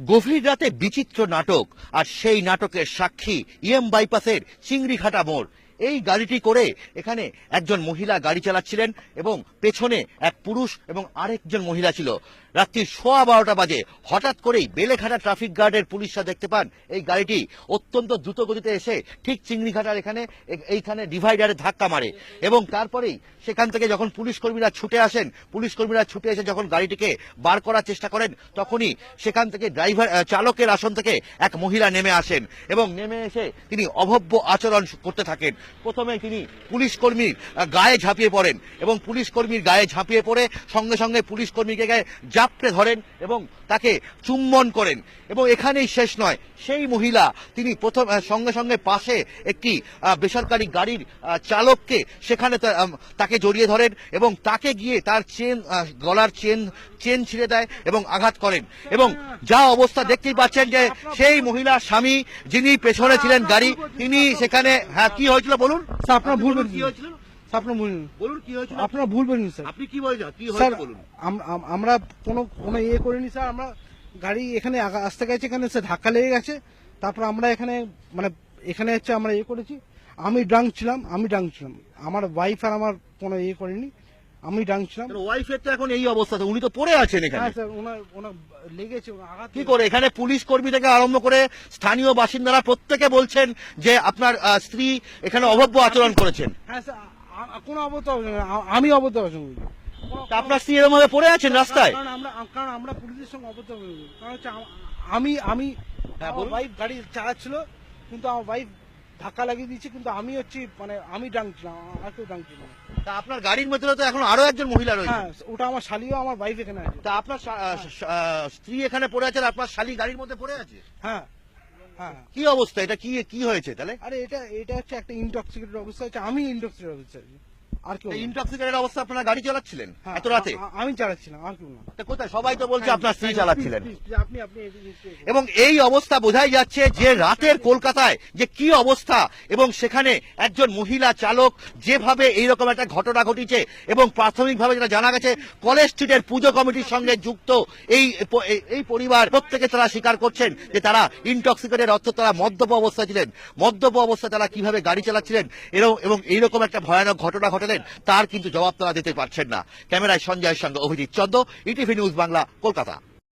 গভীর রাতে বিচিত্র নাটক, আর সেই নাটকের সাক্ষী বাইপাসের চিংড়িঘাটা মোড়। এই গাড়িটি করে এখানে একজন মহিলা গাড়ি চালাচ্ছিলেন এবং পেছনে এক পুরুষ এবং আরেকজন মহিলা ছিল। রাত্রি 12:15 বাজে হঠাৎ করেই বেলেঘাটা ট্রাফিক গার্ডের পুলিশরা দেখতে পান এই গাড়িটি অত্যন্ত দ্রুত গতিতে এসে ঠিক চিংড়িঘাটার এইখানে ডিভাইডারে ধাক্কা মারে এবং তারপরেই সেখান থেকে যখন পুলিশ কর্মীরা ছুটে আসেন, পুলিশ কর্মীরা ছুটে এসে যখন গাড়িটিকে বার করার চেষ্টা করেন, তখনই সেখান থেকে চালকের আসন থেকে এক মহিলা নেমে আসেন এবং নেমে এসে তিনি অভব্য আচরণ করতে থাকেন। প্রথমে তিনি পুলিশ কর্মীর গায়ে ঝাঁপিয়ে পড়েন এবং পুলিশ কর্মীর গায়ে ঝাঁপিয়ে পড়ে সঙ্গে সঙ্গে পুলিশ কর্মীকে গায়ে জাপটে ধরেন এবং তাকে চুম্বন করেন। এবং এখানেই শেষ নয়, সেই মহিলা তিনি প্রথম সঙ্গে সঙ্গে পাশে একটি বেসরকারি গাড়ির চালককে সেখানে তাকে জড়িয়ে ধরেন এবং তাকে গিয়ে তার গলার চেন ছিঁড়ে দেয় এবং আঘাত করেন। এবং যা অবস্থা দেখতেই পাচ্ছেন যে সেই মহিলার স্বামী যিনি পেছনে ছিলেন গাড়ি, তিনি সেখানে কি হয়েছিল বলুন। আপনার ভুল কি হয়েছিল, আপনার ভুল বলুন কি হয়েছিল, আপনার ভুল বলেন স্যার। আপনি কি বলেছেন, কি হয়েছিল বলুন। আমরা কোনো ইয়ে করিনি স্যার। আমরা গাড়ি এখানে আসতে গেছে, এখানে স্যার ধাক্কা লেগে গেছে। তারপর আমরা এখানে এখানে হচ্ছে আমরা ইয়ে করেছি। আমি ড্রাঙ্ক ছিলাম। আমার ওয়াইফ আর আমার কোনো ইয়ে করেনি, আমি ড্রাঙ্ক ছিলাম। ওয়াইফের তো এখন এই অবস্থা, উনি তো পড়ে আছেন এখানে। হ্যাঁ স্যার, ওনার লেগেছে আঘাত। কি করে এখানে পুলিশ কর্মী থেকে আরম্ভ করে স্থানীয় বাসিন্দারা প্রত্যেকে বলছেন যে আপনার স্ত্রী এখানে অভব্য আচরণ করেছেন। হ্যাঁ স্যার, কোনো অবস্থা আমি অবদ্ধ আচরণ করি। আপনার স্ত্রী এরকম ভাবে পড়ে আছেন রাস্তায়? কারণ আমরা পুলিশের সঙ্গে অবদ্ধ করি। কারণ হচ্ছে আমি আমার ওয়াইফ গাড়ি চালাচ্ছিল, কিন্তু আমার ওয়াইফ ধাক্কা লাগিয়ে দিয়েছে, কিন্তু আমি হচ্ছে আমি ড্রাঙ্ক ছিলাম, আর কেউ ড্রাঙ্ক ছিল না। তা আপনার গাড়ির মধ্যে তো এখন আরো একজন মহিলা রয়েছে। হ্যাঁ, ওটা আমার শালিও, আমার ওয়াইফ এখানে আছে। তা আপনার স্ত্রী এখানে পড়ে আছে, আপনার শালী গাড়ির মধ্যে পড়ে আছে? হ্যাঁ হ্যাঁ। কি অবস্থা, এটা কি হয়েছে তাহলে? আরে এটা হচ্ছে একটা ইনটক্সিকেটেড অবস্থা হচ্ছে। আমি ইনটক্সিকেটেড অবস্থা, আর কেউ। ইনটক্সিকেটেড অবস্থা আপনারা গাড়ি চালাচ্ছিলেন এত রাতে? আমি চালাচ্ছিলাম, আর কেউ না। কোথায় সবাই তো বলছে আপনার স্ত্রী চালাচ্ছিলেন। আপনি এবং এই অবস্থা বোঝাই যাচ্ছে যে রাতের কলকাতায় যে কি অবস্থা, এবং সেখানে একজন মহিলা চালক যেভাবে এইরকম একটা ঘটনা ঘটিছে এবং প্রাথমিকভাবে যেটা জানা গেছে কলেজ স্ট্রিটের পুজো কমিটির সঙ্গে যুক্ত এই পরিবার প্রত্যেকে তারা স্বীকার করছেন যে তারা ইনটক্সিকেটেড, অর্থাৎ তারা মদ্যপ অবস্থায় ছিলেন। মদ্যপ অবস্থায় তারা কিভাবে গাড়ি চালাচ্ছিলেন এবং এইরকম একটা ভয়ানক ঘটনা ঘটালেন, তার কিন্তু জবাব তারা দিতে পারছেন না। ক্যামেরায় সঞ্জয়ের সঙ্গে অভিজিৎ চন্দ, ইটিভি নিউজ বাংলা, কলকাতা।